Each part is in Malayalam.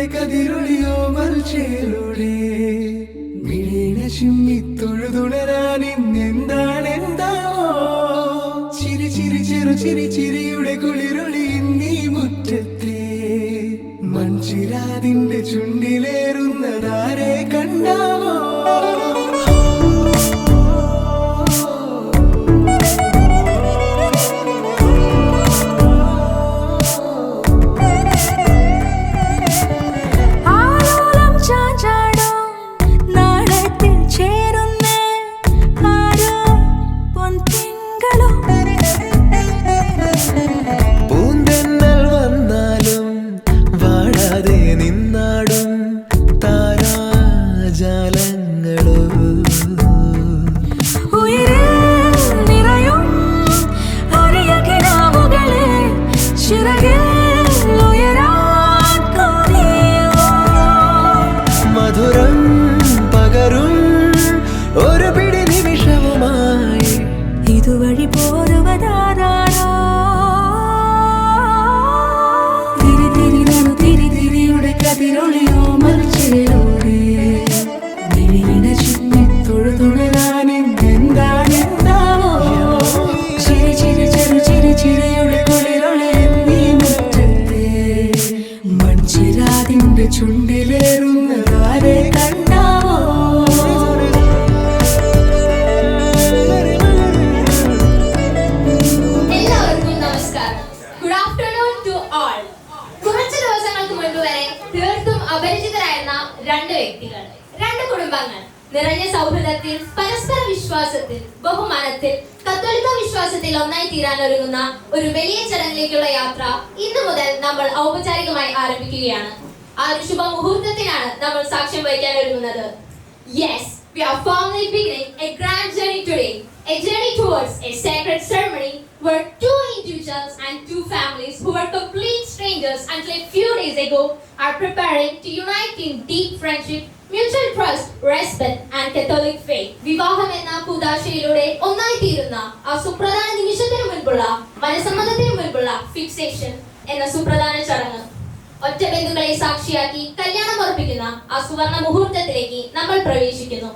ചിരിയുടെ കതിരൊളിയോ മൽച്ചേലൂടെ മിഴീണ ചിമ്മി തൊഴുതുണരാൻ ഇന്നെന്താണ് എന്താവോ ചിരി ചിരി ചെറു ചിരി ചിരിയുടെ കുളിരൊളി നീ മുറ്റത്തെ മൺചിരാതിന്റെ ചുണ്ടിലേറുന്നതാരെ കണ്ടാവോ ഇതുവഴി പോരുവതാരോ തിരിതിരിയുടെ കതിരൊളിയോ മൽച്ചേലൂടെ മിഴീണ ചിമ്മി തൊഴുതുണരാൻ എന്താണ് എന്താവോ ചിരി ചിരി ചെറു ചിരി ചിരിയുടെ കുളിരൊളി നീ മുറ്റത്തെ മൺചിരാതിന്റെ ചുണ്ടിലേറുന്നതാരെ കണ്ടാവോ രണ്ട് കുടുംബങ്ങൾ നിറഞ്ഞ സൗഹൃദത്തിൽ പരസ്പര വിശ്വാസത്തിൽ ബഹുമാനത്തിൽ കത്തോലിക്ക വിശ്വാസത്തിൽ ഒന്നായി തീരാൻ ഒരുങ്ങുന്ന ഒരു വലിയ ചടങ്ങിലേക്കുള്ള യാത്ര ഇന്നു മുതൽ നമ്മൾ ഔപചാരികമായി ആരംഭിക്കുകയാണ്. ആ ഒരു ശുഭ മുഹൂർത്തത്തിനാണ് നമ്മൾ സാക്ഷ്യം വഹിക്കാൻ ഒരുങ്ങുന്നത്. Yes, we are formally beginning a grand journey today, a journey towards a sacred ceremony where two individuals and two families who were complete strangers until a few days ago are preparing to unite in deep friendship, mutual trust, respect and Catholic faith. വിവാഹം എന്ന കൂദാശയിലൂടെ ഒന്നായി തീരുന്ന ആ സുപ്രധാന നിമിഷത്തിന് മുൻപുള്ള മനസ്സമ്മതത്തിന് മുൻപുള്ള ഫിക്സേഷൻ എന്ന സുപ്രധാന ചടങ്ങ് ഒറ്റ ബന്ധുക്കളെ സാക്ഷിയാക്കി കല്യാണം ഉറപ്പിക്കുന്ന ആ സുവർണ മുഹൂർത്തത്തിലേക്ക് നമ്മൾ പ്രവേശിക്കുന്നു.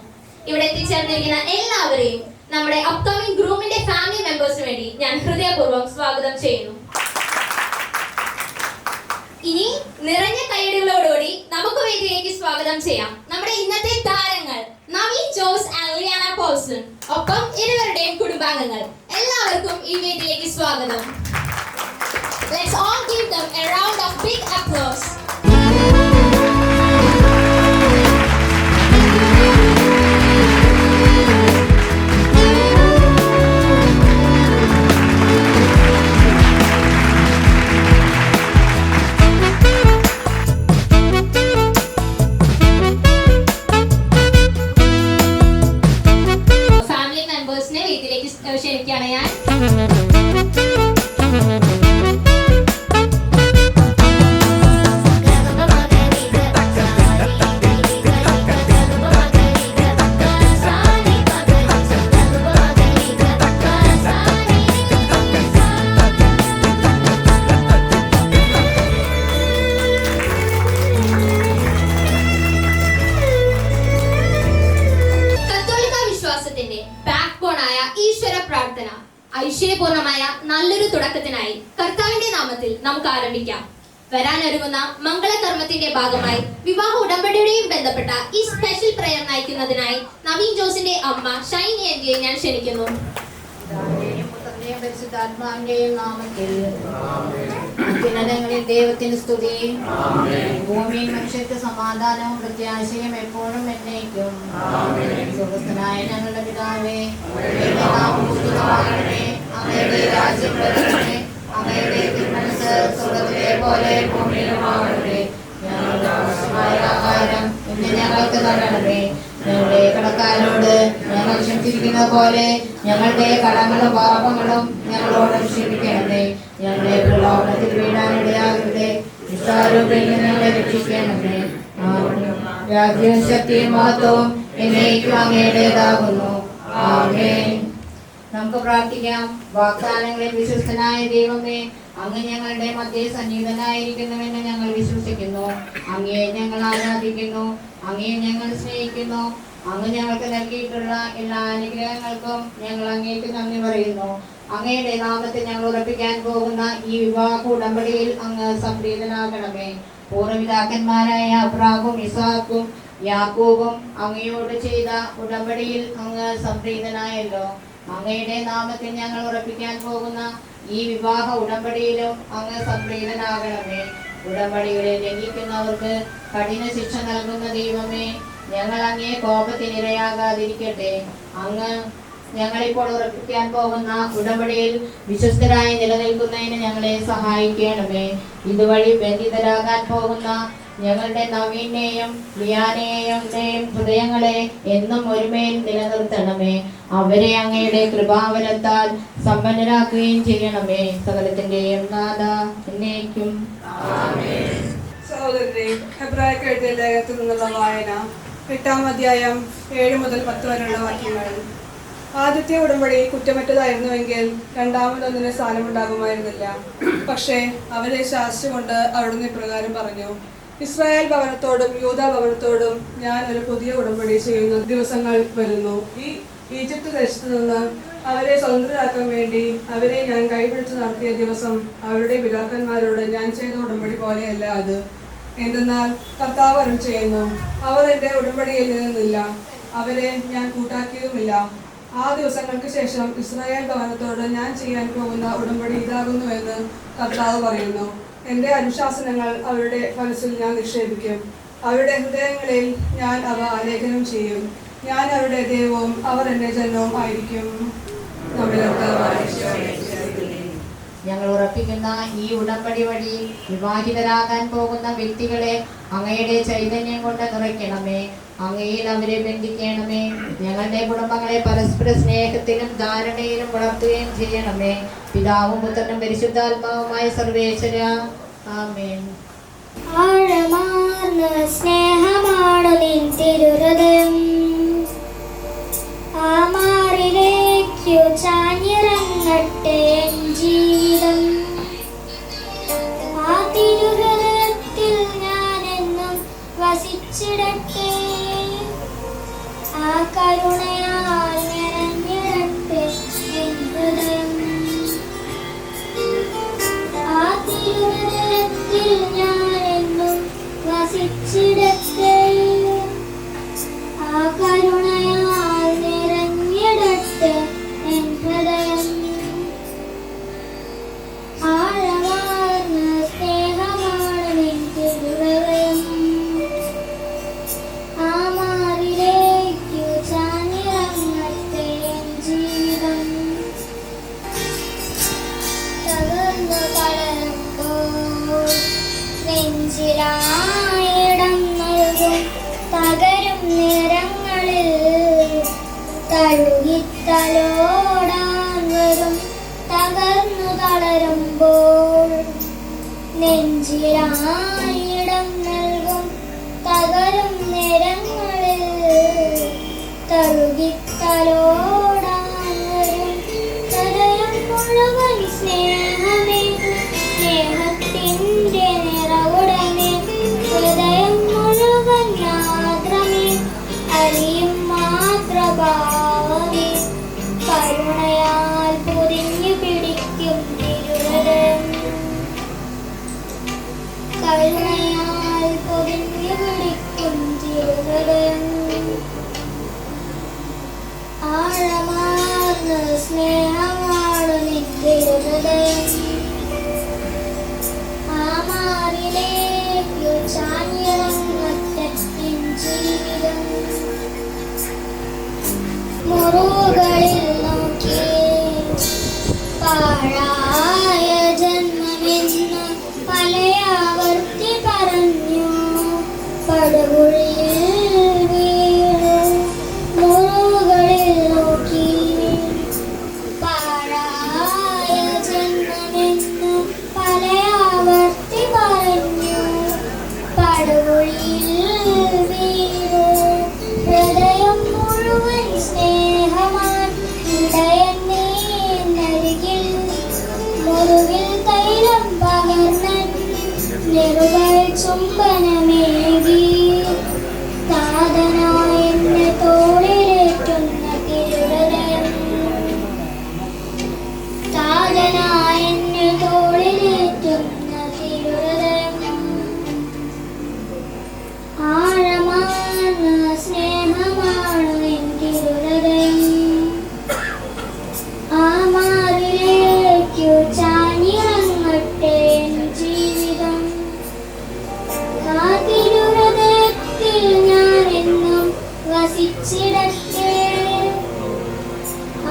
ഇവിടെ എത്തിച്ചേർന്നിരിക്കുന്ന എല്ലാവരെയും നമ്മുടെ അപ്കമിംഗ് ഗ്രൂമിന്റെ ഫാമിലി മെമ്പേഴ്സിന് വേണ്ടി ഞാൻ ഹൃദയപൂർവ്വം സ്വാഗതം ചെയ്യുന്നു. ഇനി നിറഞ്ഞ കൈയടികളോടുകൂടി നമുക്ക് വേദിയിലേക്ക് സ്വാഗതം ചെയ്യാം നമ്മുടെ ഇന്നത്തെ താരങ്ങൾ നവീൻ ജോസ് ആൻഡ് ലിയാന പോൾസൺ, ഒപ്പം ഇരുവരുടെയും കുടുംബാംഗങ്ങൾ. എല്ലാവർക്കും ഈ വേദിയിലേക്ക് സ്വാഗതം. Let's all give them a round of big applause. Family മെമ്പേഴ്സിനെ വേദിയിലേക്ക് ക്ഷണിക്കുകയാണ് ഞാൻ. ഐശ്വര്യപൂർണമായ നല്ലൊരു തുടക്കത്തിനായി കർത്താവിന്റെ നാമത്തിൽ നമുക്ക് ആരംഭിക്കാം. വരാനൊരുങ്ങുന്ന മംഗളകർമ്മത്തിന്റെ ഭാഗമായി വിവാഹ ഉടമ്പടിയുടെയും ബന്ധപ്പെട്ട ഈ സ്പെഷ്യൽ പ്രയർ നയിക്കുന്നതിനായി നവീൻ ജോസിന്റെ അമ്മ ഷൈനി ആന്റിയെ ഞാൻ ക്ഷണിക്കുന്നു. പരിശുദ്ധാത്മാവിന്റെയും നാമത്തിൽ അത്യുന്നതങ്ങളിൽ ദൈവത്തിന് സ്തുതി. ഭൂമിയിൽ മനുഷ്യർക്ക് സമാധാനവും പ്രത്യാശയും എപ്പോഴും എന്നേക്കും. സ്വർഗ്ഗസ്ഥനായ ഞങ്ങളുടെ പിതാവേ, അങ്ങയുടെ രാജ്യം വരണമേ, അങ്ങയുടെ തിരുമനസ്സ് സ്വർഗ്ഗത്തിലെ പോലെ ഭൂമിയിലുമാകണമേ. ഞങ്ങളുടെ ആവശ്യമായ ആഹാരം ഇന്ന് ഞങ്ങൾക്ക് തരണമേ. ഞങ്ങളുടെ കടക്കാരോട് ഞങ്ങൾ ക്ഷമിച്ചിരിക്കുന്ന പോലെ ഞങ്ങളുടെ കടങ്ങളും പാപങ്ങളും ഞങ്ങളോട് ക്ഷമിക്കണമേ. ഞങ്ങളെ പ്രലോഭനത്തിൽ വീഴാനിടയാകരുതേ, നിസ്സാരൂപയിൽ ഞങ്ങളെ രക്ഷിക്കണമേ. രാജ്യവും ശക്തിയും മഹത്വവും എന്നേക്കും അങ്ങയുടേതാകുന്നു. ആമേൻ. നമുക്ക് പ്രാർത്ഥിക്കാം. വാഗ്ദാനങ്ങളിൽ വിശ്വസ്തനായ ദൈവമേ, അങ്ങ് ഞങ്ങളുടെ മധ്യേ സന്നിഹിതനായിരിക്കുന്നുവെന്ന് ഞങ്ങൾ വിശ്വസിക്കുന്നു. അങ്ങയെ ഞങ്ങൾ ആരാധിക്കുന്നു, അങ്ങയെ ഞങ്ങൾ സ്നേഹിക്കുന്നു. അങ്ങ് ഞങ്ങൾക്ക് നൽകിയിട്ടുള്ള എല്ലാ അനുഗ്രഹങ്ങൾക്കും ഞങ്ങൾ അങ്ങേക്ക് നന്ദി പറയുന്നു. അങ്ങയുടെ നാമത്തിൽ ഞങ്ങൾ ഉറപ്പിക്കാൻ പോകുന്ന ഈ വിവാഹ ഉടമ്പടിയിൽ അങ്ങ് സംപ്രീതനാകണമേ. പൂർവ്വപിതാക്കന്മാരായ അബ്രാഹും ഇസാക്കും യാക്കോബും അങ്ങയോട് ചെയ്ത ഉടമ്പടിയിൽ അങ്ങ് സംപ്രീതനായല്ലോ. അങ്ങയുടെ നാമത്തിൽ ഞങ്ങൾ ഉറപ്പിക്കാൻ പോകുന്ന ഈ വിവാഹ ഉടമ്പടിയിലും അങ്ങ് സംപ്രീതനാകണമേ. ഉടമ്പടികളെ ലംഘിക്കുന്നവർക്ക് കഠിന ശിക്ഷ നൽകുന്ന ദൈവമേ, ഞങ്ങൾ അങ്ങേ കോപത്തിനിരയാകാതിരിക്കട്ടെ. അങ്ങ് ഞങ്ങളിപ്പോൾ ഉറപ്പിക്കാൻ പോകുന്ന ഉടമ്പടിയിൽ വിശ്വസ്തരായി നിലനിൽക്കുന്നതിന് ഞങ്ങളെ സഹായിക്കണമേ. ഇതുവഴി ബന്ധിതരാകാൻ പോകുന്ന ഞങ്ങളുടെ നവീനെയും ലിയാനെയും ഹൃദയങ്ങളെ എന്നും ഒരുമയിൽ നിലനിർത്തണമേ. അവരെ അങ്ങയുടെ കൃപാവരത്താൽ സമ്പന്നരാക്കുകയും ചെയ്യണമേ. സകലത്തിന്റെയും നാഥ എന്നേക്കും. സഹോദരരെ, ഹെബ്രായർക്ക് എഴുതിയ ലേഖനത്തിൽ നിന്നുള്ള വായന 8-ാം അധ്യായം 7 മുതൽ 10 വരെയുള്ള വാക്യങ്ങൾ. ആദ്യത്തെ ഉടമ്പടി കുറ്റമറ്റതായിരുന്നുവെങ്കിൽ രണ്ടാമതൊന്നിന് സ്ഥാനമുണ്ടാകുമായിരുന്നില്ല. പക്ഷേ അവരെ ശാസിച്ചുകൊണ്ട് അവിടുന്ന് ഇപ്രകാരം പറഞ്ഞു: ഇസ്രായേൽ ഭവനത്തോടും യൂദാ ഭവനത്തോടും ഞാൻ ഒരു പുതിയ ഉടമ്പടി ചെയ്യുന്ന ദിവസങ്ങൾ വരുന്നു. ഈ ഈജിപ്ത് ദേശത്ത് നിന്ന് അവരെ സ്വതന്ത്രരാക്കാൻ വേണ്ടി അവരെ ഞാൻ കൈപിടിച്ച് നടത്തിയ ദിവസം അവരുടെ പിതാക്കന്മാരോട് ഞാൻ ചെയ്ത ഉടമ്പടി പോലെയല്ല അത്. എന്തെന്നാൽ കർത്താവ് അരുൾ ചെയ്യുന്നു, അവർ എൻ്റെ ഉടമ്പടിയിൽ നിന്നില്ല, അവരെ ഞാൻ കൂട്ടാക്കിയതുമില്ല. ആ ദിവസങ്ങൾക്ക് ശേഷം ഇസ്രായേൽ ഭവനത്തോട് ഞാൻ ചെയ്യാൻ പോകുന്ന ഉടമ്പടി ഇതാകുന്നുവെന്ന് കർത്താവ് പറയുന്നു. എൻ്റെ അനുശാസനങ്ങൾ അവരുടെ മനസ്സിൽ ഞാൻ നിക്ഷേപിക്കും, അവരുടെ ഹൃദയങ്ങളിൽ ഞാൻ അവ ആലേഖനം ചെയ്യും. ഞാൻ അവരുടെ ദൈവവും അവർ എൻ്റെ ജനവും ആയിരിക്കും. ഞങ്ങൾ ഉറപ്പിക്കുന്ന ഈ ഉടമ്പടി വഴി വിവാഹിതരാകാൻ പോകുന്ന വ്യക്തികളെ അങ്ങയുടെ ചൈതന്യം കൊണ്ട് നിറയ്ക്കണമേ. അങ്ങയിൽ അവരെ ബന്ധിക്കണമേ. ഞങ്ങളുടെ കുടുംബങ്ങളെ പരസ്പര സ്നേഹത്തിലും ധാരണയിലും വളർത്തുകയും ചെയ്യണമേ. പിതാവും പുത്രനും പരിശുദ്ധാത്മാവുമായ സർവേശ്വര, ആമേൻ. ആഴമാർന്ന സ്നേഹമാണ് നിൻ തിരുഹൃദയം, ആ മാറിലേക്കു ചാഞ്ഞിറങ്ങട്ടെ എൻ ജീവിതം. ആ തിരുഹൃദയത്തിൽ ഞാനെന്നും വസിച്ചിടട്ടെ, ആ കരുണയാൽ നിറഞ്ഞിടട്ടെ എൻ ഹൃദയം. ആ തിരുഹൃദയത്തിൽ ഞാനെന്നും വസിച്ചിടട്ടെ, ആ കരുണയാൽ നിറഞ്ഞിടട്ടെ എൻ ഹൃദയം. ആഴമാർന്ന സ്നേഹമാണ് നിൻ തിരുഹൃദയം, ആ മാറിലേക്കു ചാഞ്ഞിറങ്ങട്ടെ എൻ ജീവിതം. തകർന്നു തളരുമ്പോൾ നെഞ്ചിലായിടം നൽകും, തകരും നിറങ്ങളിൽ തഴുകിത്തലോടാൻ വരും. തകർന്നു തളരുമ്പോൾ നെഞ്ചിലായിടം നൽകും, തകരും നിറങ്ങളിൽ തഴുകിത്തലോടാൻ വരും. ഹൃദയം മുഴുവൻ സ്നേഹമേ, സ്നേഹത്തിൻ്റെ നിറവുടമേ. ഹൃദയം മുഴുവൻ ആദ്രമേ, അറിയും മാത്രഭാവമേ. കരുണയാൽ പൊതിഞ്ഞു പിടിക്കും തിരുഹൃദയം, കരുണയാൽ പൊതിഞ്ഞു പിടിക്കും തിരുഹൃദയം. ആഴമാർന്ന സ്നേഹമാണ് നിൻ തിരുഹൃദയം, ആ മാറിലേക്കു ചാഞ്ഞിറങ്ങട്ടെ എൻ ജീവിതം. മുറുകളിൽ നോക്കി പാഴായ ജന്മമെന്ന് പലയാവർത്തി പറഞ്ഞു, പടുകുഴിയിൽ വീണു. മുറുകളിൽ നോക്കി പാഴായ ജന്മമെന്ന് പലയാവർത്തി പറഞ്ഞു, പടുകുഴിയിൽ വീണു. ഹൃദയം മുഴുവൻ സ്നേഹമാൻ ഇടയൻ നീ കാലുകൾ ചുംബനമേകി താതനായ എന്നെ തോളിലേറ്റുന്ന തിരുഹൃദയം താതനായ എന്നെ തോളിലേറ്റുന്ന തിരുഹൃദയം ആഴമാർന്ന സ്നേഹമാണ് എൻ തിരുഹൃദയം ആ മാറിലേക്കു ചാഞ്ഞിറങ്ങട്ടെ എൻ ജീവിതം ആ തിരുഹൃദയത്തിൽ ഞാൻ എന്നും വസിച്ചിടട്ടെ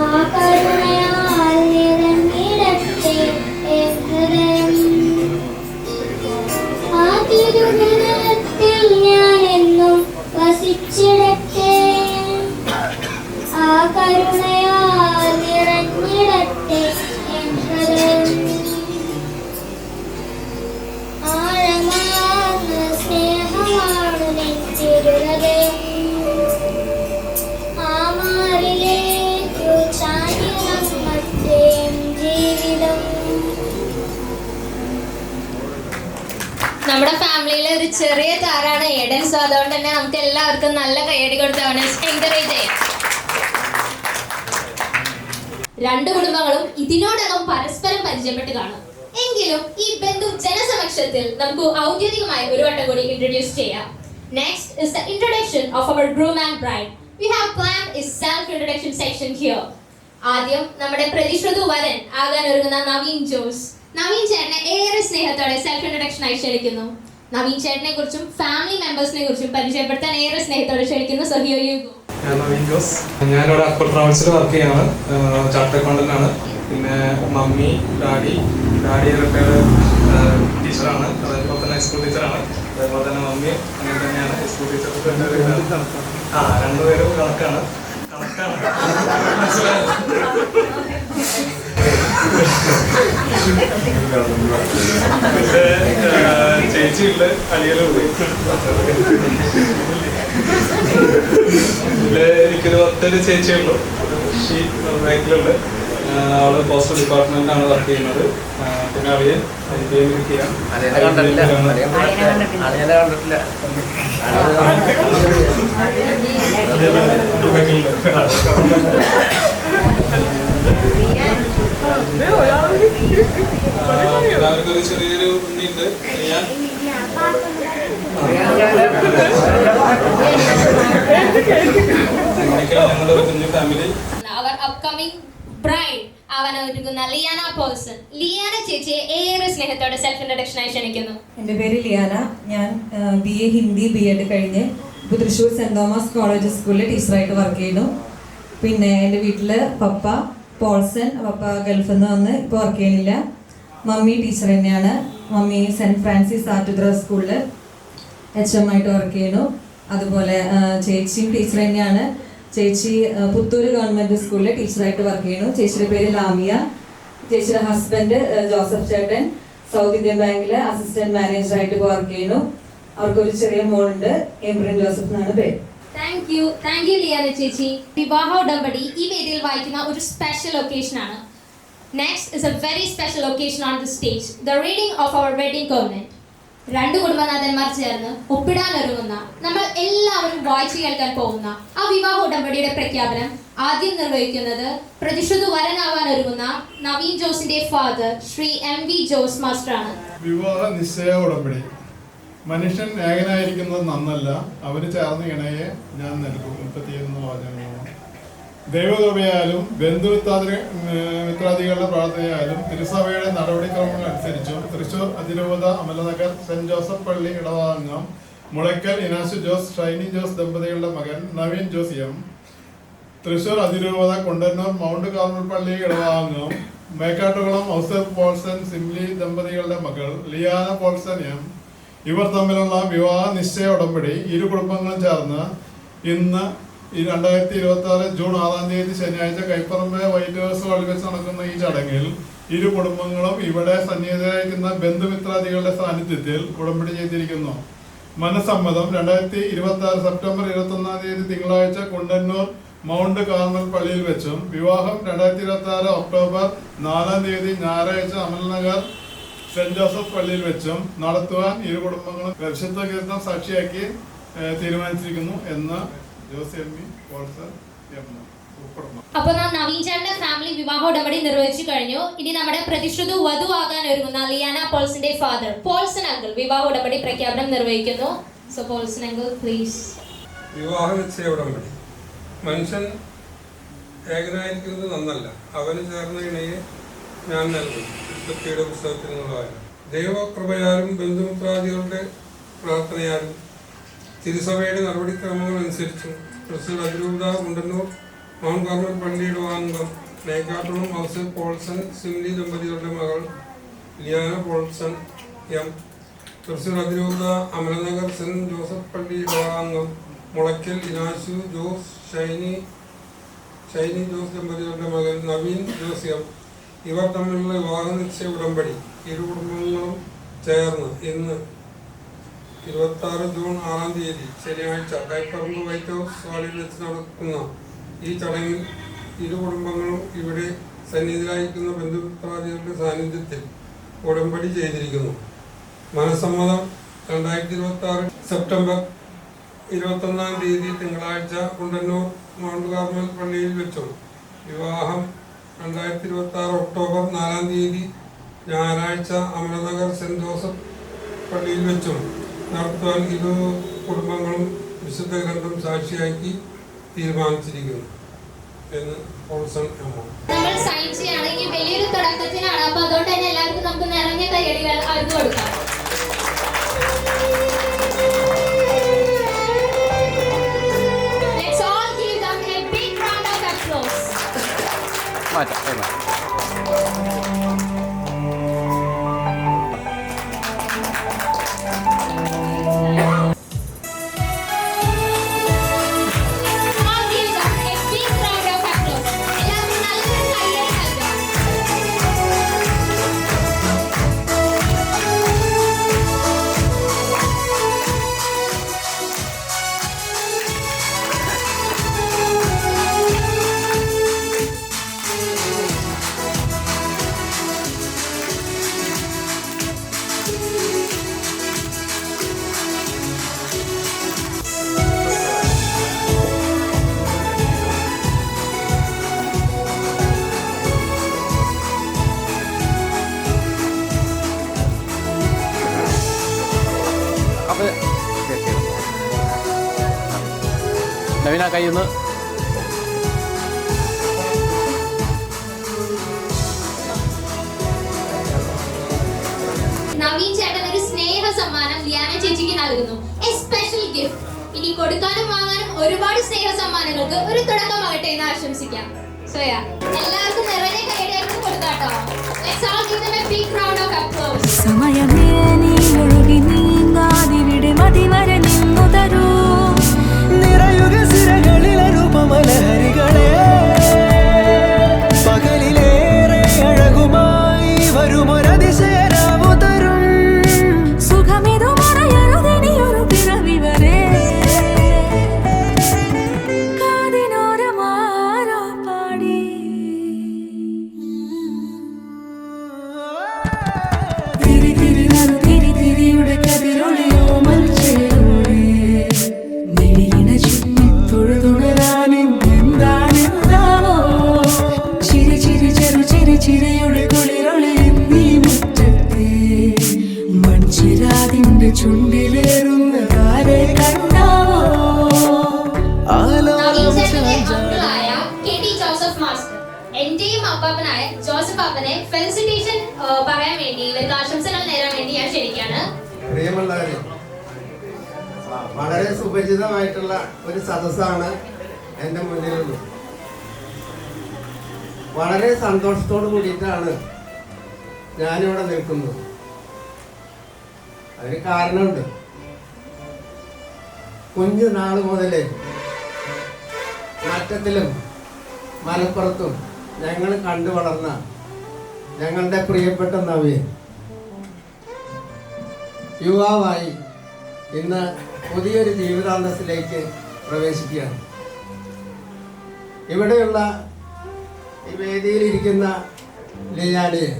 ആ കരുണയാൽ നിറഞ്ഞിടട്ടെ എൻ ഹൃദയം ആ തിരുഹൃദയത്തിൽ ഞാൻ എന്നും വസിച്ചിടട്ടെ ആ കരുണയാൽ നിറഞ്ഞിടട്ടെ എൻ ഹൃദയം ആഴമാർന്ന സ്നേഹമാണ് നിൻ തിരുഹൃദയം ആ മാറിലേക്കു ചാഞ്ഞിറങ്ങട്ടെ എൻ ജീവിതം നമ്മുടെ ഫാമിലിയിലെ ഒരു ചെറിയ താരാണ് ഏഡൻ. സോ അതുകൊണ്ട് തന്നെ നമുക്ക് എല്ലാവർക്കും നല്ല കയ്യടി കൊടുത്ത് അവനെ എൻകറേജ് ചെയ്യാം. രണ്ട് കുടുംബങ്ങളും ഇതിനോടകം പരസ്പരം പരിചയപ്പെട്ട് കാണും. എങ്കിലും ഈ ബന്ധു ജനസമക്ഷത്തിൽ നമുക്ക് ഔദ്യോഗികമായി ഒരു വട്ടം കൂടി ഇൻട്രൊഡ്യൂസ് ചെയ്യാം. Next is the introduction of our groom and bride. We have planned a self-introduction section here. ആദ്യം നമ്മുടെ പ്രതിശ്രുത വരൻ ആകാൻ ഒരുങ്ങുന്ന നവീൻ ജോസ്. നവീൻ ചേട്ടനെ ഏറെ സ്നേഹത്തോടെ സെൽഫ് ഇൻട്രൊഡക്ഷൻ ആയി ക്ഷണിക്കുന്നു. നവീൻ ചേട്ടനെ കുറിച്ചും ഫാമിലി മെമ്പേഴ്സിനെ കുറിച്ചും പരിചയപ്പെടുത്താൻ ഏറെ സ്നേഹത്തോടെ ക്ഷണിക്കുന്നു. So here you go. ഞാൻ നവീൻ ജോസ്. ഞാനിവിടെ അക്ബർ ട്രാവൽസിൽ വർക്ക് ചെയ്യാണ്. ചാർട്ടേഡ് അക്കൗണ്ടന്റ് ആണ്. പിന്നെ മമ്മി ഡാഡി റിട്ടയർഡ് ടീച്ചറാണ്. അതേപോലെ തന്നെ സ്കൂൾ ടീച്ചറാണ്. അതേപോലെ തന്നെ മമ്മി അങ്ങനെ തന്നെയാണ് സ്കൂൾ ടീച്ചർ. രണ്ടുപേരും കണക്കാണ്. ചേച്ചിയുണ്ട്, അലിയലുണ്ട്. എനിക്കൊരു 10 ചേച്ചിയുള്ളൂ. ബാങ്കിലുണ്ട്. അവള് പോസ്റ്റൽ ഡിപ്പാർട്ട്മെന്റിലാണ് വർക്ക് ചെയ്യുന്നത്. പിന്നെ അളിയൻ എല്ലാവർക്കും ഒരു ചെറിയൊരു ഉണ്ണിയുണ്ട്. അങ്ങനെയൊക്കെയാണ് ഞങ്ങളുടെ ഒരു കുഞ്ഞു ഫാമിലി. Our upcoming bride ആവാൻ ഒരുങ്ങുന്ന ലിയാന പോൾസൺ. ലിയാന ചേച്ചിയെ ഏറെ സ്നേഹത്തോടെ സെൽഫ് ഇൻട്രൊഡക്ഷൻ ആയി ക്ഷണിക്കുന്നു. എൻ്റെ പേര് ലിയാന. ഞാൻ BA ഹിന്ദി BEd കഴിഞ്ഞ് ഇപ്പോൾ തൃശ്ശൂർ സെൻറ് തോമസ് കോളേജ് സ്കൂളിൽ ടീച്ചറായിട്ട് വർക്ക് ചെയ്യുന്നു. പിന്നെ എൻ്റെ വീട്ടിൽ പപ്പ പോൾസൺ, പപ്പ ഗൾഫിൽ നിന്ന് വന്ന് ഇപ്പോൾ വർക്ക് ചെയ്യണില്ല. മമ്മി ടീച്ചർ തന്നെയാണ്. മമ്മി സെൻറ്റ് ഫ്രാൻസിസ് ആറ്റുദ്ര സ്കൂളിൽ HM ആയിട്ട് വർക്ക് ചെയ്യുന്നു. അതുപോലെ ചേച്ചിയും ടീച്ചർ തന്നെയാണ്. ചേച്ചി പുത്തൂർ ഗവൺമെൻറ് സ്കൂളിൽ ടീച്ചറായിട്ട് വർക്ക് ചെയ്യുന്നു. ചേച്ചിയുടെ പേര് ലാമിയ. ചേച്ചിയുടെ ഹസ്ബൻഡ് ജോസഫ് ചേട്ടൻ സൗത്ത് ഇന്ത്യൻ ബാങ്കിൽ അസിസ്റ്റന്റ് മാനേജറായിട്ട് വർക്ക് ചെയ്യുന്നു. അവർക്കൊരു ചെറിയ മോളുണ്ട്, എംബ്രിൻ ജോസഫ് എന്നാണ് പേര്. താങ്ക് യു ലിയാന ചേച്ചി. വിവാഹ ഉടമ്പടി ഈ വേദിയിൽ വായിക്കുന്ന ഒരു സ്പെഷ്യൽ ഒക്കേഷൻ ആണ്. Next is a very special occasion on the stage, the reading of our wedding covenant. രണ്ട് കുടുംബനാഥന്മാർ ചേർന്ന് ഒപ്പിടാൻ ഒരുങ്ങുന്ന, നമ്മൾ എല്ലാവരും വായിച്ചു കേൾക്കാൻ പോകുന്ന ആ വിവാഹ ഉടമ്പടിയുടെ പ്രഖ്യാപനം ആദ്യം നിർവഹിക്കുന്നത് പ്രതിശ്രുത വരനാവാൻ ഒരുങ്ങുന്ന നവീൻ ജോസിന്റെ father Shri MV Jose master ആണ്. വിവാഹ നിശ്ചയ ഉടമ്പടി. മനുഷ്യൻ ഏകനായിരിക്കുന്നത് നന്നല്ല, അവന് ചേർന്ന ഇണയെ ഞാൻ നൽകും. 31 വാചകങ്ങളാണ്. ദൈവകൃപയാലും ബന്ധുമിത്രാദികളുടെ പ്രാർത്ഥനയാലും തിരുസഭയുടെ നടപടിക്രമങ്ങൾ അനുസരിച്ചും തൃശൂർ അതിരൂപത അമലനഗർ സെന്റ് ജോസഫ് പള്ളി ഇടവാങ്ങം മുളയ്ക്കൽ ഇനാശു ജോസ് ഷൈനി ജോസ് ദമ്പതികളുടെ മകൻ നവീൻ ജോസ് M, തൃശൂർ അതിരൂപത കൊണ്ടന്നൂർ മൗണ്ട് കാർമൽ പള്ളി ഇടവാങ്ങം മേക്കാട്ടുകുളം ഔസഫ് പോൾസൺ സിംലി ദമ്പതികളുടെ മകൾ ലിയാന പോൾസൺ M ഇവർ തമ്മിലുള്ള വിവാഹ നിശ്ചയ ഉടമ്പടി ഇരു കുടുംബങ്ങളും ചേർന്ന് ഇന്ന് 2026 ജൂൺ 6 ശനിയാഴ്ച കൈപ്പറമ്പ് വൈറ്റ് ഹൗസ് ഹാളിൽ വെച്ച് നടക്കുന്ന ഈ ചടങ്ങിൽ ഇരു കുടുംബങ്ങളും ഇവിടെ സന്നിഹിതരായിരിക്കുന്ന ബന്ധുമിത്രാദികളുടെ സാന്നിധ്യത്തിൽ ഉടമ്പടി ചെയ്തിരിക്കുന്നു. മനസ്സമ്മതം 2026 സെപ്റ്റംബർ 21 തിങ്കളാഴ്ച കുണ്ടന്നൂർ മൗണ്ട് കാർമൽ പള്ളിയിൽ വെച്ചും വിവാഹം 2026 ഒക്ടോബർ 4 ഞായറാഴ്ച അമൽനഗർ സെന്റ് ജോസഫ് പള്ളിയിൽ വെച്ചും നടത്തുവാൻ ഇരു കുടുംബങ്ങളും പരിശുദ്ധ കീർത്തനം സാക്ഷിയാക്കി തീരുമാനിച്ചിരിക്കുന്നു എന്ന് Jose M E Paulson M ഉൾപ്പെടുന്നു. അപ്പൊ നാം നവീൻ ചേട്ടന്റെ ഫാമിലി വിവാഹ ഉടമ്പടി നിർവഹിച്ചു കഴിഞ്ഞു. ഇനി നമ്മുടെ പ്രതിഷ്ഠിത വധുവാകാൻ ഒരുങ്ങുന്ന ലിയാന പോൾസന്റെ ഫാദർ പോൾസൺ അങ്കിൾ വിവാഹ ഉടമ്പടി പ്രഖ്യാപനം നിർവഹിക്കുന്നു. So Paulson uncle please. വിവാഹ നിശ്ചയ ഉടമ്പടി. മനുഷ്യൻ ഏകനായിരിക്കുന്നത് നന്നല്ല, അവന് ചേർന്ന ഇണയെ ഞാൻ നൽകും. ഉൽപ്പത്തിയുടെ പുസ്തകത്തിൽ നിന്നുള്ളതായ ദൈവകൃപയാലും ബന്ധുമിത്രാദികളുടെ പ്രാർത്ഥനയാലും തിരുസഭയുടെ നടപടിക്രമങ്ങൾ അനുസരിച്ചും തൃശ്ശൂർ അതിരൂപത മുണ്ടന്നൂർ മൗണ്ട് കാർമൽ പള്ളിയുടെ അംഗം നേക്കാട്ടുളം ഔസഫ് പോൾസൺ സിംലി ദമ്പതികളുടെ മകൾ ലിയാന പോൾസൺ എം, തൃശ്ശൂർ അതിരൂപത അമലനഗർ സെന്റ് ജോസഫ് പള്ളിയുടെ അംഗം മുളയ്ക്കൽ ഇനാശു ജോസ് ഷൈനി ജോസ് ദമ്പതികളുടെ മകൻ നവീൻ ജോസ് എം, ഇവർ തമ്മിലുള്ള വിവാഹ നിശ്ചയ ഉടമ്പടി ഇരു കുടുംബങ്ങളും ചേർന്ന് ഇന്ന് 26 ജൂൺ 6-ാം തീയതി ശനിയാഴ്ച കൈപ്പറമ്പ് വൈറ്റ് ഹൗസ് ഹാളിൽ വെച്ച് നടക്കുന്ന ഈ ചടങ്ങിൽ ഇരു കുടുംബങ്ങളും ഇവിടെ സന്നിധിയിലായിരിക്കുന്ന ബന്ധുമിത്രാദികളുടെ സാന്നിധ്യത്തിൽ ഉടമ്പടി ചെയ്തിരിക്കുന്നു. മനസ്സമ്മതം 2026 സെപ്റ്റംബർ 21-ാം തീയതി തിങ്കളാഴ്ച കുണ്ടന്നൂർ മൗണ്ട് കാർമൽ പള്ളിയിൽ വെച്ചും വിവാഹം 2026 ഒക്ടോബർ 4-ാം തീയതി ഞായറാഴ്ച അമലനഗർ സെന്റ് ജോസഫ് പള്ളിയിൽ വെച്ചും നടത്തുവാൻ ഇരു കുടുംബങ്ങളും വിശുദ്ധ ഗ്രന്ഥം സാക്ഷിയാക്കി തീരുമാനിച്ചിരിക്കുന്നു എന്ന് പോൾസൺ എം. നമ്മൾ സൈൻ ചെയ്യുകയാണെങ്കിൽ വലിയൊരു തുടക്കത്തിനാണ്. അപ്പൊ അതുകൊണ്ട് തന്നെ എല്ലാവർക്കും നമുക്ക് നിറഞ്ഞ കയ്യടികൾ അറിഞ്ഞു കൊടുക്കാം. Let's all give them a big round of applause. നവീന കയ്യൊന്ന് നവീൻ ചേട്ടൻ ഒരു സ്നേഹ സമ്മാനം ലിയാന ചേച്ചിക്ക് നൽകുന്നു. A special gift. ഇനി കൊടുക്കാനും വാങ്ങാനും ഒരുപാട് സ്നേഹ സമ്മാനങ്ങൾക്ക് ഒരു തുടക്കമാകട്ടെ എന്ന് ആശംസിക്കാം. സോയ എല്ലാവർക്കും നിറഞ്ഞ കൈയടിയായിട്ട് കൊടുക്കാട്ടോ. Let's all give them a big round of applause. സമയമേ നീ ഒഴുകി നീങ്ങാതിവിടെ മതിവരെ നിന്നു തരൂ. നിറയുക സിരകളിൽ രൂപമലഹരികളെ പകലിലേറെ അഴകുമായി വരുമൊരതിശയരാവു തരും. സുഖമിതു മറയരുതിനിയൊരു പിറവി വരെ കാതിനോരമാരോ പാടി. തിരി തിരി നറു തിരി തിരിയുടെ കതിരൊളിയോ മൽച്ചേരോടെ മിഴിയിണ ചുറ്റി തൊഴുതുണരാനെന്താണെന്താവോ. ചിരി ചിരി ചെറു ചിരി ചിരിയുടെ കുളിരൊളി നീ മുറ്റത്തെ മൺചിരാതിന്റെ ചുണ്ടിലേറുന്ന താരെ കണ്ടാവോ. നവീൻ ചേട്ടന്റെ അങ്കിളായ KT ജോസഫ് മാസ്റ്റർ എന്റെയും അപ്പാപ്പനായ ജോസഫ് അപ്പനെ ഫെലിസിറ്റേഷൻ പറയാൻ വേണ്ടി ഇവർക്ക് ആശംസകൾ നേരാൻ വേണ്ടി ഞാൻ ക്ഷണിക്കുകയാണ്. പ്രിയമുള്ളവരെ, വളരെ സുപരിചിതമായിട്ടുള്ള ഒരു സദസ്സാണ് എൻ്റെ മുന്നിലുള്ളത്. വളരെ സന്തോഷത്തോട് കൂടിയിട്ടാണ് ഞാനിവിടെ നിൽക്കുന്നത്. അതിന് കാരണമുണ്ട്. കുഞ്ഞു നാൾ മുതലേ മറ്റത്തിലും മലപ്പുറത്തും ഞങ്ങൾ കണ്ടു വളർന്ന ഞങ്ങളുടെ പ്രിയപ്പെട്ട നവീൻ യുവാവായി ഇന്ന് പുതിയൊരു ജീവിതാന്തസ്സിലേക്ക് പ്രവേശിക്കുകയാണ്. ഇവിടെയുള്ള ഈ വേദിയിലിരിക്കുന്ന ലിയാനയെ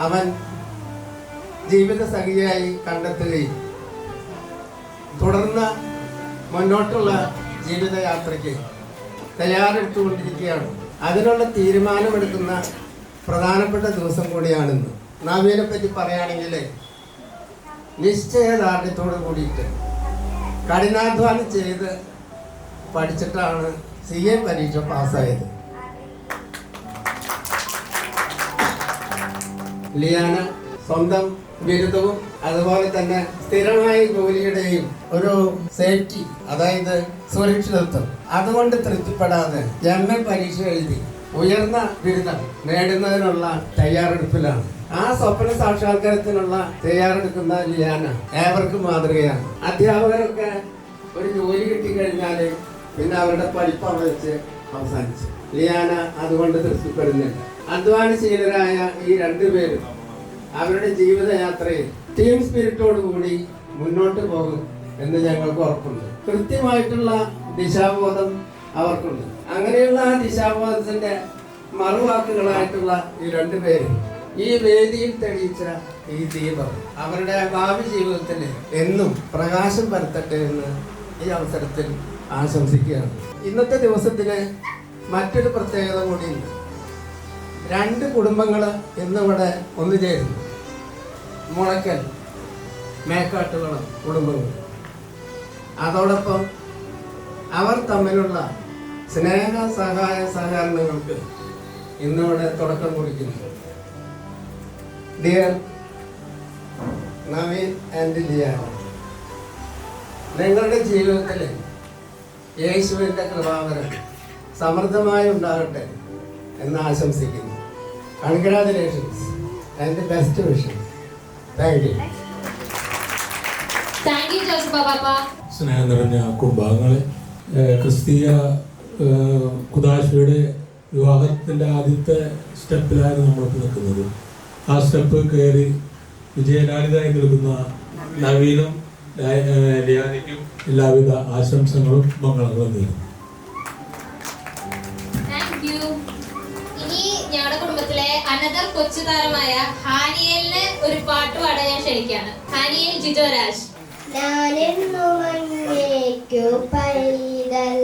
അവൻ ജീവിത സഖിയായി കണ്ടെത്തുകയും തുടർന്ന് മുന്നോട്ടുള്ള ജീവിതയാത്രയ്ക്ക് തയ്യാറെടുത്തുകൊണ്ടിരിക്കുകയാണ്. അതിനുള്ള തീരുമാനമെടുക്കുന്ന പ്രധാനപ്പെട്ട ദിവസം കൂടിയാണിന്ന്. നവീനെ പറ്റി പറയുകയാണെങ്കിൽ നിശ്ചയദാർഢ്യത്തോട് കൂടിയിട്ട് കഠിനാധ്വാനം ചെയ്ത് പഠിച്ചിട്ടാണ് CA പരീക്ഷ പാസ്സായത്. ലിയാന സ്വന്തം ബിരുദവും അതുപോലെ തന്നെ സ്ഥിരമായ ജോലിയുടെയും ഒരു സേഫ്റ്റി, അതായത് സുരക്ഷിതത്വം, അതുകൊണ്ട് തൃപ്തിപ്പെടാതെ MA പരീക്ഷ എഴുതി ഉയർന്ന ബിരുദം നേടുന്നതിനുള്ള തയ്യാറെടുപ്പിലാണ്. ആ സ്വപ്ന സാക്ഷാത്കാരത്തിനുള്ള തയ്യാറെടുക്കുന്ന ലിയാന ഏവർക്കും മാതൃകയാണ്. അധ്യാപകരൊക്കെ ഒരു ജോലി കിട്ടിക്കഴിഞ്ഞാൽ പിന്നെ അവരുടെ പഠിപ്പ് അവിടെ വെച്ച് അവസാനിച്ചു. ലിയാന അതുകൊണ്ട് തൃപ്തിപ്പെടുന്നില്ല. അധ്വാനശീലരായ ഈ രണ്ടുപേരും അവരുടെ ജീവിതയാത്രയിൽ ടീം സ്പിരിറ്റോട് കൂടി മുന്നോട്ട് പോകും എന്ന് ഞങ്ങൾക്ക് ഉറപ്പുണ്ട്. കൃത്യമായിട്ടുള്ള ദിശാബോധം അവർക്കുണ്ട്. അങ്ങനെയുള്ള ആ ദിശാബോധത്തിന്റെ മറുവാക്കുകളായിട്ടുള്ള ഈ രണ്ടുപേരും ഈ വേദിയിൽ തെളിയിച്ച ഈ ദീപം അവരുടെ ഭാവി ജീവിതത്തിൽ എന്നും പ്രകാശം പരത്തട്ടെ എന്ന് ഈ അവസരത്തിൽ ആശംസിക്കുകയാണ്. ഇന്നത്തെ ദിവസത്തിന് മറ്റൊരു പ്രത്യേകത കൂടിയുണ്ട്. 2 കുടുംബങ്ങൾ ഇന്നിവിടെ ഒന്നുചേരുന്നു. മുളയ്ക്കൽ മേക്കാട്ടുകുളം കുടുംബങ്ങൾ. അതോടൊപ്പം അവർ തമ്മിലുള്ള സ്നേഹ സഹായ സഹകരണങ്ങൾക്ക് ഇന്നിവിടെ തുടക്കം കുറിക്കുന്നു. ഡിയർ നവീൻ ആൻഡ് ലിയാന, നിങ്ങളുടെ ജീവിതത്തിൽ യേശുവിൻ്റെ കൃപാവരം സമൃദ്ധമായി ഉണ്ടാകട്ടെ എന്ന് ആശംസിക്കുന്നു. Congratulations and best wishes. Thank you. സ്നേഹം നിറഞ്ഞ കുടുംബാംഗങ്ങളെ, ക്രിസ്തീയ കുദാശയുടെ വിവാഹത്തിൻ്റെ ആദ്യത്തെ സ്റ്റെപ്പിലായിരുന്നു നമ്മളിപ്പോൾ നിൽക്കുന്നത്. ആ സ്റ്റെപ്പ് കയറി വിജയലാളിതായി നിൽക്കുന്ന നവീനും ലിയാനയ്ക്കും എല്ലാവിധ ആശംസകളും മംഗളങ്ങളും നേരുന്നു. ഇനി ഞങ്ങളുടെ കുടുംബത്തിലെ അനദർ കൊച്ചു താരമായ ഹാനിയലിന് ഒരു പാട്ട് പാടാൻ ഞാൻ ക്ഷണിക്കുകയാണ്. ഹാനിയൽ ജിജോ രാജ്. പൈതൽ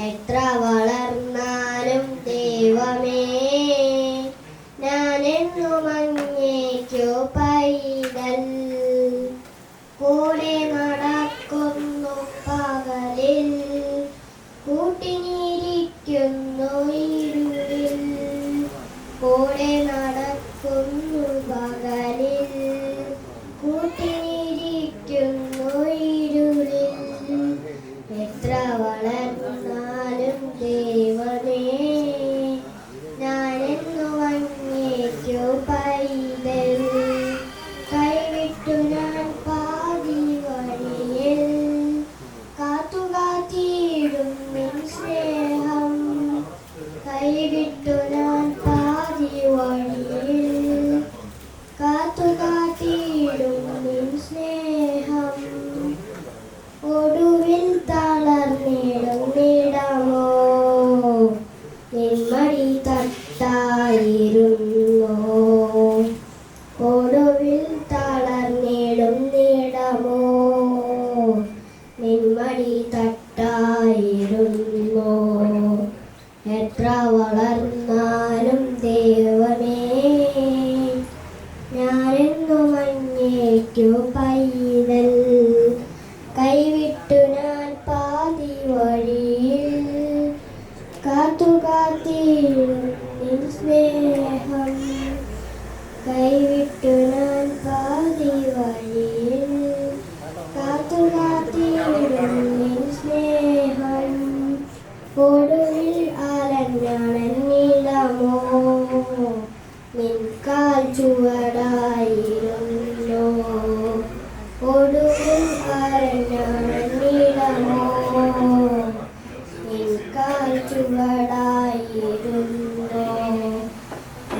എത്ര വളർന്നാലും ദൈവമേ, ഞാനെന്നു മഞ്ഞേക്കു പൈതൽ, കൂടെ നടക്കുന്നു പകലിൽ, കൂട്ടിനിരിക്കുന്നു ഇരുളിൽ, കൂടെ നടക്കുന്നു പകലിൽ, കൂട്ടിനിരിക്കുന്നു ഇരുളിൽ, എത്ര വളർന്നാലും ദൈവമേ, ഞാനെന്നു അങ്ങേക്കു പൈതൽ, കൈവിട്ടു ഞാൻ പാതി വഴിയിൽ, കാത്തുകാത്തിയിടും നിൻ സ്നേഹം, കൈവിട്ടു ഞാൻ പാതി വഴിയിൽ, കാത്തുകാത്തിയിടും നിൻ സ്നേഹം, ഒടുവിൽ തളർന്നിടുന്നിടമോ, നിന്മടി തട്ടായിരുന്നോ, ഒടുവിൽ തളർന്നിടുന്നിടമോ, നിന്മടി തട്ടായിരുന്നോ, എത്ര വളർന്നാലും ദൈവമേ, ഞാനെന്നു മഞ്ഞേക്കു പൈതൽ, കൈവിട്ടു ഞാൻ പാതി വഴിയിൽ, കാത്തുകാത്തിയിടും നിൻ സ്നേഹം, കൈവിട്ടു ഞാൻ പാതി വഴിയിൽ, കാത്തുകാത്തിയിടും നിൻ സ്നേഹം, ഒടുവിൽ അലഞ്ഞാണെന്നിടമോ, നിൻ കാൽ ചുവടായിരുന്നോ, ഒടുവിൽ അലഞ്ഞാണെന്നിടമോ, നിൻ കാൽ ചുവടായിരുന്നോ,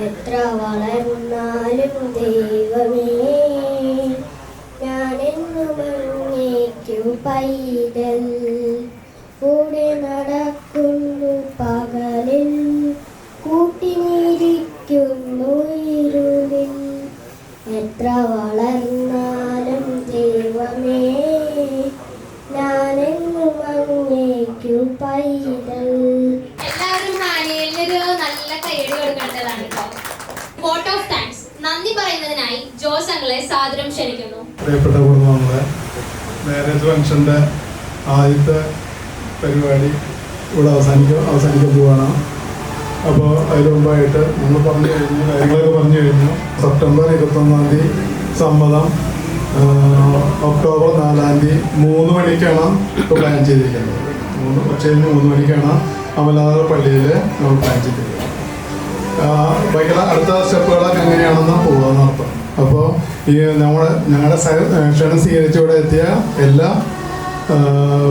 എത്ര വളർന്നാലും ദൈവമേ, ഞാനെന്നു മഞ്ഞേക്കു പൈതൽ, കൂടെ നടക്കുന്നു പകലിൽ, കൂട്ടിനിരിക്കുന്നു വളർന്നാലും ദൈവമേ ഞാനെന്നും അങ്ങേക്കു പൈതൽ. എല്ലാവരും ഹാനിയലിനൊരു നല്ല കൈയടി കൊടുക്കേണ്ടതാണ് കേട്ടോ. വോട്ട് ഓഫ് താങ്ക്സ് നന്ദി പറയുന്നതിനായി ജോസ് അങ്കിളെ സാദരം ക്ഷണിക്കുന്നു. പ്രിയപ്പെട്ട കുടുംബങ്ങളെ, മാരേജ് ഫംഗ്ഷൻ്റെ ആദ്യത്തെ പരിപാടി ഇവിടെ അവസാനിക്കാൻ പോവാണ്. അപ്പോൾ അതിന് മുമ്പായിട്ട് നമ്മൾ പറഞ്ഞു കഴിഞ്ഞു, കാര്യങ്ങളൊക്കെ പറഞ്ഞു കഴിഞ്ഞു. സെപ്റ്റംബർ 21 സമ്മതം, ഒക്ടോബർ 4 3 മണിക്കാണ് ഇപ്പോൾ പ്ലാൻ ചെയ്തിരിക്കുന്നത്. ഉച്ചകഴിഞ്ഞ് 3 മണിക്കാണ് അമലാദർ പള്ളിയിൽ നമ്മൾ പ്ലാൻ ചെയ്തിരിക്കുന്നത്. ബാക്കിയുള്ള അടുത്ത സ്റ്റെപ്പുകളൊക്കെ എങ്ങനെയാണെന്ന് പോകാമെന്ന് അർത്ഥം. അപ്പോൾ ഈ ഞങ്ങളുടെ ക്ഷണം സ്വീകരിച്ചിവിടെ എത്തിയ എല്ലാ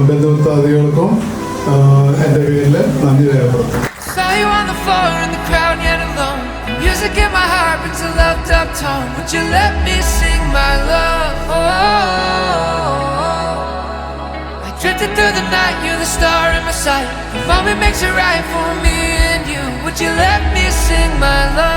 ബന്ധുമിത്രാദികൾക്കും എൻ്റെ പേരിൽ നന്ദി രേഖപ്പെടുത്തും. Saw you on the floor in the crowd yet alone. Music in my heart brings a loved up tone. Would you let me sing my love? I drifted through the night, you're the star in my sight. The moment makes it right for me and you. Would you let me sing my love?